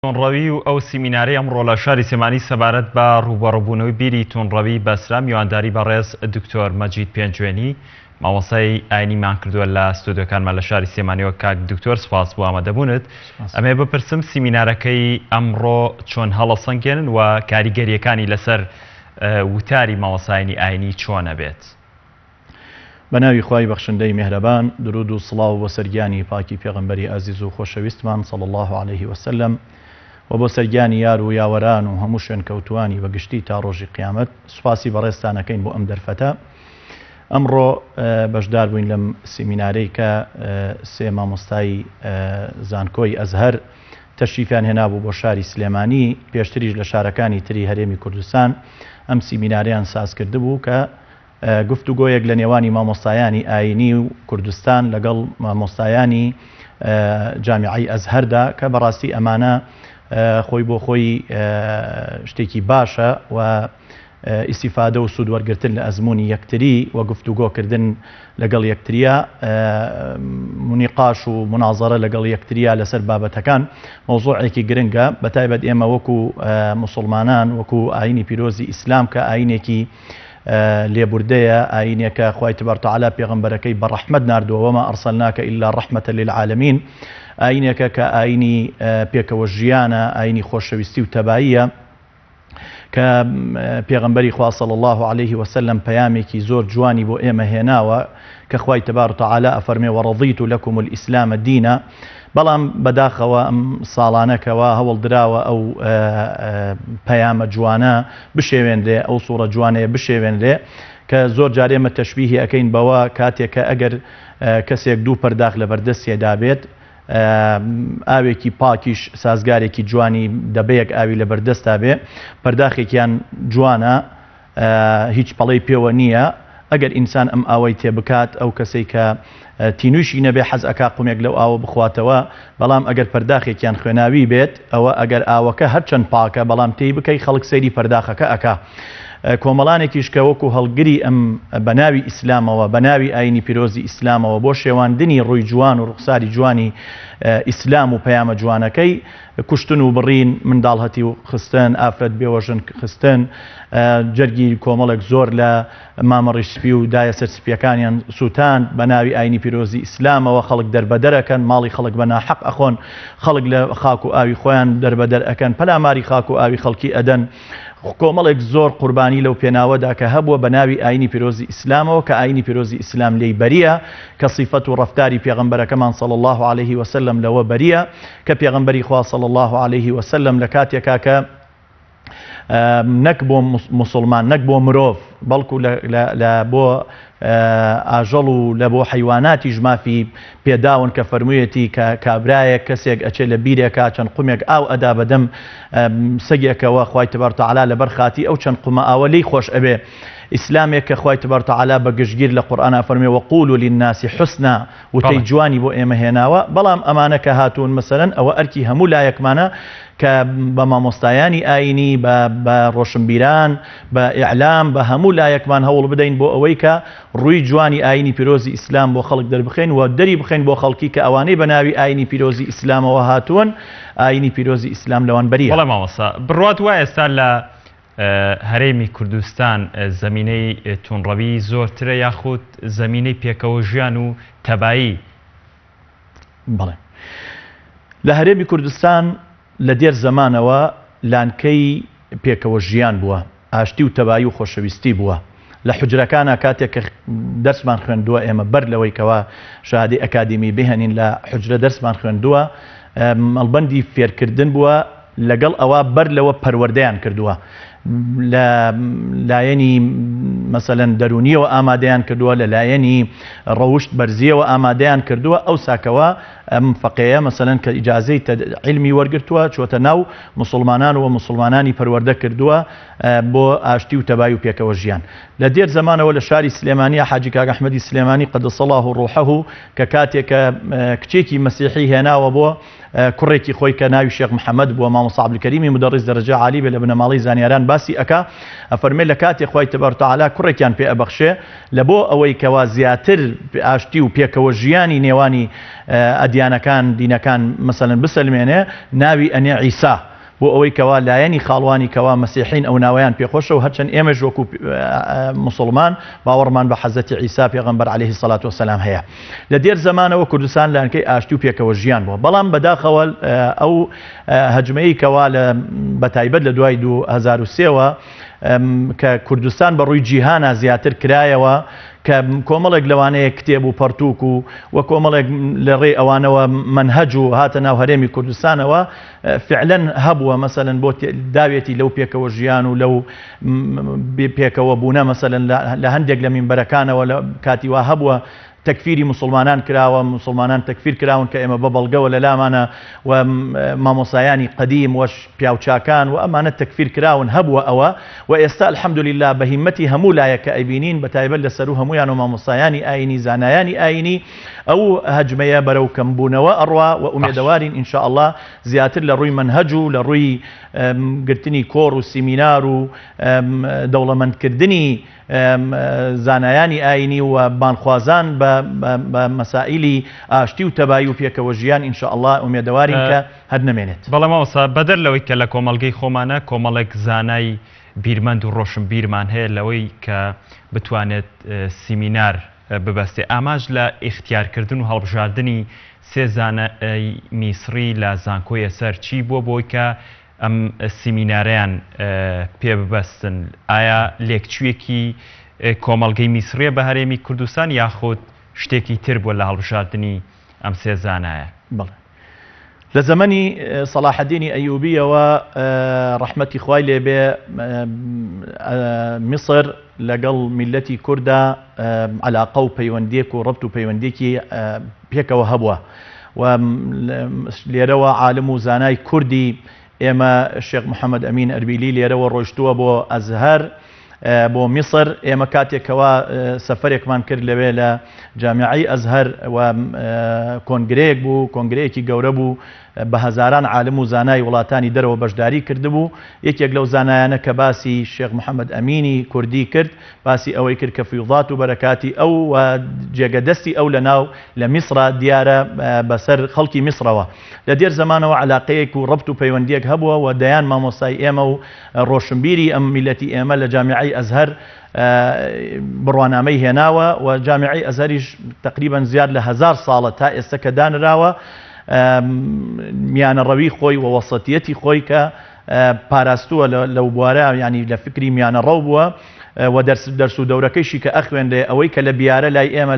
تونڕەوی و ئەو سیمینارەی ئەمڕۆ لە شاری سێمانی سەبارەت بە ڕووبەڕووبوونەوەی بیری تونڕەوی بەسرا میوانداری بەڕێز دکتۆر مەجید پێنجوێنی مامۆستای ئاینیمان کردووە لە ستودیۆکانمان لە شاری سێمانیەوە. کاک دکتۆر سپاس بۆ ئامادەبوونت. ئەمێ بپرسم سیمینارەکەی ئەمڕۆ چۆن هەڵەسەنگێنن و کاریگەریەکانی لەسەر وتاری مامۆستایانی ئاینی چۆنە بێت؟ بەناوی خوای بەخشندەی میهرەبان، درود و سڵاو بۆ سەرگیانی پاکی پێغەمبەری عەزیز و خۆشەویستمان صلی الله عليه وسلم و بۆ سەرگیانی یار و یاوەران و هەموو شوێن کەوتوانی بەگشتی تا ڕۆژی قیامەت. سوپاسی بەڕێستانەکەین بۆ ئەم دەرفەتە. ئەمڕۆ بەشدار بووین لەم سیمینارەی کە سێ مامۆستای زانکۆی ئەزهەر تەشریفیان هێنابوو بۆ شاری سلێمانی، پێشتریش لە شارەکانی تری هەرێمی کوردستان ئەم سیمیناریان ساز کردبوو کە گفتوگۆیەک لە نێوانی مامۆستایانی ئاینی و کوردستان لەگەڵ مامۆستایانی جامیعەی ئەزهەردا کە بەڕاستی ئەمانە خۆی بۆ خۆی شتێکی باشە و ئیسیفادە و سوود وەرگرتن لە ئەزمموی یەکتری و گفتوگۆکردن لەگەڵ یەکتریە، منیقاش و منازەرە لەگەڵ یەکتریە لەسەر بابەتەکان مۆزوعێکی گرنگە. بەتایبەت ئێمە وەکو موسڵمانان، وەکو ئاینی پیرۆزی ئیسلام کە ئاینێکی لێبوردەیە، ئاینێکە خوای تبارەک و تەعالا پێغەمبەرەکەی بە ڕەحمەت ناردووە، وەما ئەرسەلناکە ئیلا ڕەحمەتەن للعالەمین، ئاینێکە کە ئاینی پێکەوە ژیانە، ئاینی خۆشەویستی و تەباییە کە پێغەمبەری خوا صلی الله عليه وسلم پەیامێکی زۆر جوانی بۆ ئێمە هێناوە کە خوای تبارەک و تەعالا ئەفەرمێ وەڕەضیت لەکم الئیسلام دینە. بەڵام بەداخەوە ئەم ساڵانەکەوە هەوڵدراوە ئەو پەیامە جوانە بشێوێنرێ، ئەو سوورە جوانەیە بشێوێنرێ کە زۆر جارێ ئێمە تەشبیهی ئەەکەین بەوە کاتێکە ئەگەر کەسێک دوو پەرداخ لە بەردەستێدا بێت، ئاوێکی پاکیش سازگارێکی جوانی دەبەیەک ئاوی لە بەردەستا بێ، پەرداخێکیان جوانە، هیچ پەڵەی پێوە نییە. ئەگەر ئینسان ئەم ئاوەی تێبکات، ئەو کەسەی کە تینوشی نەبێ حەز ئەکا قومێک لەو ئاوە بخواتەوە، بەڵام ئەگەر پەرداخێکیان خوێناوی بێت، ئەوە ئەگەر ئاوەکە هەرچەند پاکە بەڵام تێی بکەی خەڵک سەیری پەرداخەکە ئەکا. کۆمەڵانێکیش کە وەکو هەڵگری ئەم بەناوی ئیسلامەوە، بەناوی ئاینی پیرۆزی ئیسلامەوە بۆ شێواندنی ڕووی جوان و ڕوخساری جوانی ئیسلام و پەیامە جوانەکەی کوشتن و بڕین، منداڵهەتی و خستن، ئافرەت بێوەژن خستن، جەرگی کۆمەڵێک زۆر لە مامەڕی سپی و دایە سەر سپیەکانیان سووتان بەناوی ئاینی پیرۆزی ئیسلامەوە. خەڵک دەربەدەرەکەن، ماڵی خەڵک بە ناحەق ئەخۆن، خەڵک لە خاک و ئاوی خۆیان دەربەدەر ئەکەن، پەلاماری خاک و ئاوی خەڵکی ئەدەن. کۆمەڵێک زۆر قوربانی لەو پێناوەدا کە هەبووە بەناوی ئاینی پیرۆزی ئیسلامەوە کە ئاینی پیرۆزی ئیسلام لێی بەریە، کە صیفەت و ڕەفتاری پێغەمبەرەکەمان صلی الله عليه وسلم لەوە بەریە، کە پێغەمبەری خوا صلی الله عليه وسلم لە کاتێکا کە نەک بۆ موسڵمان، نەک بۆ مرۆڤ، بەڵکو لە بۆ ئاژەڵ و لە بۆ حیواناتی ژمافی پێداون کە فەرموویەتی کە کابرایەک کەسێک ئەچێ لە بیرێکە چەند قومێک ئاو ئەدا بەدەم سەگێکەوە، خوای تبارەک و تەعالا لەبەر خاتی ئەو چەند قومە ئاوە لی خۆش ئەبێ. ئیسلامێک کە خوای تبارەک و تەعالا بە گشتگیر لە قورئانە فەرمێ وەقولوا للناس حسنا، وتەی جوانی بۆ ئێمە هێناوە. بەڵام ئەمانە کە هاتوون مەسەلەن ئەوە ئەرکی هەموو لایەکمانە کە بە مامۆستایانی ئاینی، بە ڕۆشنبیران، بە ئیعلام، بە هەموو لایەکمان هەوڵ بدەین بۆ ئەوەی کە ڕووی جوانی ئاینی پیرۆزی ئیسلام بۆ خەڵک دەربخێن و دەری بخێن بۆ خەڵکی کە ئەوانەی بە ناوی ئاینی پیرۆزی ئیسلامەوە هاتوون، ئاینی پیرۆزی ئیسلام لەوان بەریە. بەڵێ مامۆستا، بڕوات وایە ئێستا لە هەرێمی کوردستان زەمینەی تونڕەوی زۆرترە یاخود زەمینەی پێکەوە ژیان و تەبایی؟ بەڵێ، لە هەرێمی کوردستان لە دێر زەمانەوە لانکەی پێکەوە ژیان بووە، ئاشتی و تەبایی و خۆشەویستی بووە. لە حوجرەکانە کاتێک کە دەرسمان خوێندووە ئێمە بەر لەوەی کەوە شادی ئەکادیمی بهێنین لە حوجرە دەرسمان خوێندووە، مەڵبەندی فێرکردن بووە، لەگەڵ ئەوە بەر لەوە پەروەردەیان کردووە، لە لایەنی مەسەلەن دەرونیەوە ئامادەیان کردووە، لە لایەنی ڕەوشت بەرزیەوە ئامادەیان کردووە. ئەو ساکەوە ئەم فەقەیە مەسەلەن کە ئیجازەی علمی وەرگرتووە چۆتە ناو مسلمانان و مسلمانانی پەروەردە کردووە بۆ ئاشتی و تەبایی و پێکەوە ژیان. لە دێر زەمانەوە لە شاری سلێمانی حاجی کاک ئەحمەدی سلێمانی قەدەس الله ڕوحەه کە کاتێکە کچێکی مەسیحی هێناوە بۆ کوڕێکی خۆی کە ناوی شێخ محەممەد بووە، مامۆستا عەبدولکەریمی مدەڕیس دەرەجە عالی بێ لە بنەماڵەی زانیاران باسی ئەکا ئەفەرمێ لە کاتێک خوای تبارەک و تەعالا کوڕێکیان پێ ئەبەخشێ لە بۆ ئەوەی کەوا زیاتر ئاشتی و پێکەوە ژیانی نێوانی ئەدیانەکان دینەکان مەسەلەن بسەلمێنێ ناوی ئەنێ عیسا بۆ ئەوەی کەوا لایەنی خاڵوانی کەوا مەسیحین ئەو ناوەیان پێخۆشە و هەرچەند ئێمەش وەکو مسلمان باوەڕمان بە حەزەتی عیسا پێغەمبەر عەلەیهی سەڵات وسەلام هەیە لە دێر زەمانەوە کوردستان لایەنکەی ئاشتی و پێکەوە ژیان بووە بەڵام بەداخەوە ئەو هەجمەیی کەوا بەتایبەت لە دوای 2003ەوە کە کوردستان بە ڕووی جیهانە زیاتر کرایەوە کە کۆمەڵێک لەوانەیە کتێب و پەرتووک و کۆمەڵێک لە ڕێ ئەوانەوە منهەج و هاتە ناو هەرێمی کوردستانەوە فعلەن هەبووە مەسەلەن بۆ داوێتی لەو پێکەوە ژیان و لەو پێکەوە بوونە مەسەلەن لە هەندێک لە مینبەرەکانەوە لە کاتی وا هەبووە تەکفیری مسلمانان کراوە مسلمانان تەکفیر کراون کە ئێمە بە بەڵگەوە لە لامانە و مامۆسایانی قەدیم وەش پیاوچاکان و ئەمانە تەکفیر کراون هەبووە ئەوە و ئێستا الحەمدولله بە هیمەتی هەموو لایەکە ئەیبینین بەتایبەت لەسەر و هەمویان و مامۆسایانی ئاینی زانایانی ئاینی ئەو هەجمەیە بەرەو کەمبوونەوە ئەڕوا و ئومێدەوارین ئینشاء الله زیاتر لە ڕووی منهەج و لە ڕووی گرتنی کۆڕ و سیمینار و دەوڵەمەندکردنی زانایانی ئاینی و بانخوازان بە مەسائلی ئاشتی و تەبایی و پێکەوە ژیان ئینشاء الله ئومێدەوارین کە هەر نەمێنێت بەڵام ئەوسا بەدەر لەوەی کە لە کۆمەڵگەی خۆمانە کۆمەڵێک زانای بیرمەند و ڕۆشنبیرمان هەیە لەوەی کە بتوانێت سیمینار ببەستێ ئاماژ لە ئیختیارکردن و هەڵبژاردننی سێ زانای میسری لە زانکۆی ئەسەر چی بۆ بۆی کە ئەم سیمینارەیان پێ ببەستن ئایا لێکچوویەکی کۆمەڵگەی میسریە بە هەرێمی کوردستان یاخود شتێکی تر بووە لە هەڵبژاردننی ئەم سێ زانایە بڵێ لە زەمەنی سەلاحەدینی ئەیوبیەوە ڕەحمەتی خوای لێبێ میسر لەگەڵ میلەتی کووردا عەلاقە و پەیوەندیەک و ڕەبط و پەیوەندێکی پێکەوە هەبووە و لێرەوە عالم و زانای کوردی ئێمە شێخ محەممەد ئەمین ئەربیلی لێرەوە ڕۆیشتووە بۆ ئەزهەر بۆ میسر ئێمە کاتێکەوە سەفەرێکمان کرد لەوێ لە جامیعەی ئەزهەر و کۆنگرەیەک بوو کۆنگرەیەکی گەورە بوو بە هەزاران عالم و زانای وڵاتانی دەرەوە بەشداری کردبوو یەکێک لەو زانایانە کە باسی شێخ محەممەد ئەمینی کوردی کرد باسی ئەوەی کرد کە فیوضات و بەرەکاتی ئەو جێگەدەستی ئەو لە میسرە دیارە بەسەر خەڵکی میسرەوە لە دێر زەمانەوە عەلاقەیەک و ڕەبط و پەیوەندیەک هەبووە و دەیان مامۆسای ئێمە و ڕۆشنبیری ئەم میلەتی ئێمە لە جامیعەی ئەزهەر بڕوانامەی هێناوە و جامیعەی ئەزهەریش تقریبا زیاد لە 1000 ساڵە تا ئێستا کە دانراوە میانەڕەوی خۆی و وەسەتیەتی خۆی کە پاراستووە لەو بوارە ینی لە فکری میانەڕەو بووە و دەرس و دەورەکەیشی کە ئەخوێندێ ئەوەی کە لە بیارە لای ئێمە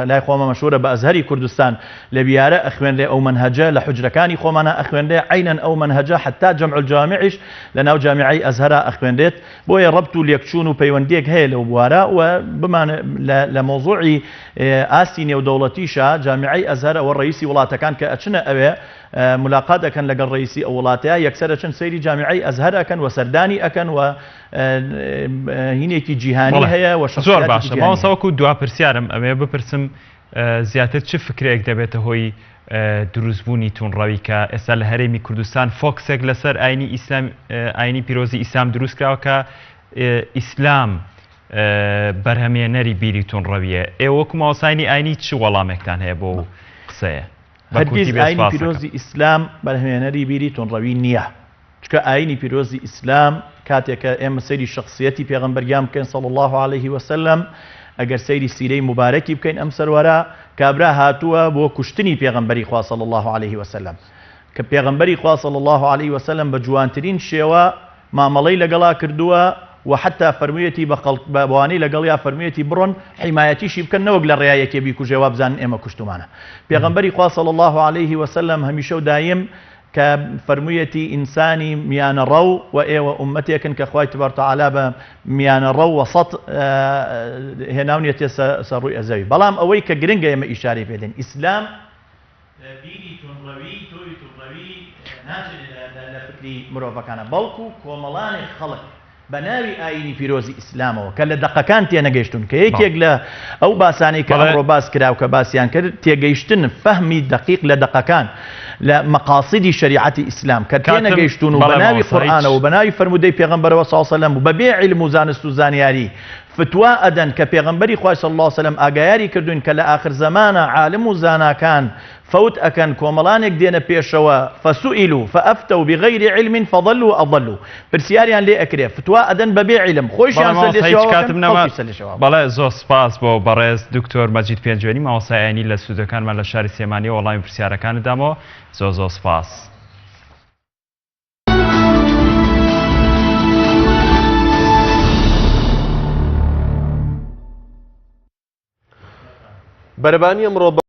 لای خۆمە مەشهورە بە ئەزهەری کوردستان لە بیارە ئەخوێندێ ئەو منهەجە لە حوجرەکانی خۆمانە ئەخوێندێ عینەن ئەو منهەجە حتا جەمع الجوامعیش لە ناو جامیعەی ئەزهەرە ئەخوێندێت بۆیە ڕەبط و لێکچوون و پەیوەندیەک هەیە لەو بوارە و بمانە لە مۆزوعی ئاستی نێودەوڵەتیشە جامیعەی ئەزهەر ئەوە ڕئیسی وڵاتەکان کە ئەچنە ئەوێ ملاقات ئەکەن لەگەڵ ڕئیسی ئەو وڵاتەیە یەکسەرە چەند سەیری جامیعەی ئەزهەر ئەکەن و سەردانی ئەکەن و هینێکی جیهانی هەیە و زۆر باشە ماوەسەوەکو دواپرسیارم ئەوێ بپرسم زیاتر چ فکرێک دەبێتە هۆی دروستبوونی توونڕەوی کە ئێستا لە هەرێمی کوردستان فۆکسێک لەسەر ئاینی پیرۆزی ئیسلام دروست کراوە کە ئیسلام بەرهەمێنەری بیری توونڕەویە ئێوە وەکو ماوەسانی ئاینی چ وەڵامێکتان هەیە بۆ قسەیە هەرگیز ئاینی پیرۆزی ئیسلام بەرهەمێنەری بیری توونڕەوی نییە چکە ئاینی پیرۆزی ئیسلام کاتێکە ئێمە سەیری شخصیەتی پێغەمبەریان بکەین صلی الله عليه وسلم ئەگەر سەیری سیرەی مبارەکی بکەین ئەم سەروەرە کابرا هاتووە بۆ کوشتنی پێغەمبەری خوا صلی الله عليه وسلم کە پێغەمبەری خوا صلی الله عليه وسلم بە جوانترین شێوە مامەڵەی لەگەڵا کردووە وحتى فرميتي بواني لقليا فرميتي برون حمايتي شيبكن نوق للرياية بيكو جواب زان إما كشتمانا بيغنبري قال صلى الله عليه وسلم هميشو دايم كفرميتي إنساني ميان رو وإيوة أمتي كن كأخوات تبارك تعالى ميان رو وسط هناونيتي سروي أزاوي بلام أوي كجرينجا يما إشاري بيدين إسلام بيني تنروي توي تنروي ناجل لفكري مروفا كان بلكو كوملان الخلق بە ناوی ئاینی پیرۆزی ئیسلامەوە کە لە دەقەکان تێنەگەیشتون کە یەکێک لە ئەو باسانەی کە ئەمڕۆ باس کراو کە باسییان کرد تێگەیشتن فەهمی دقیق لە دەقەکان لە مەقاصدی شریعەتی ئیسلام کە تێنەگەیشتون و بە ناوی قورئانەوە و بە ناوی فەرمودەی پێغەمبەرەوە صلی الله علیه و سلم و بەبێ علم و زانست و زانیاری فتوا ئەدەن کە پێغەمبەری خوای صلی الله علیه و سلم ئاگایاری کردوین کە لە ئاخر زەمانە عالم و زاناکان فوت ئەکەن کۆمەڵانێک دێنە پێشەوە فسئلوا فأفتوا بغير علم فضلوا وأضلوا پرسیاریان لێ ئەکرێ فتوا ئەدەن بەبێ علم خۆشیان بەڵێ زۆر سپاس بۆ بەڕێز دکتۆر مەجید پێنجوێنی مامۆستای ئاینی لە ستودیۆکانمان لە شاری سلێمانی وەڵامی پرسیارەکانت دامەوە زۆر سپاس. بەرەبانی ئەمڕۆ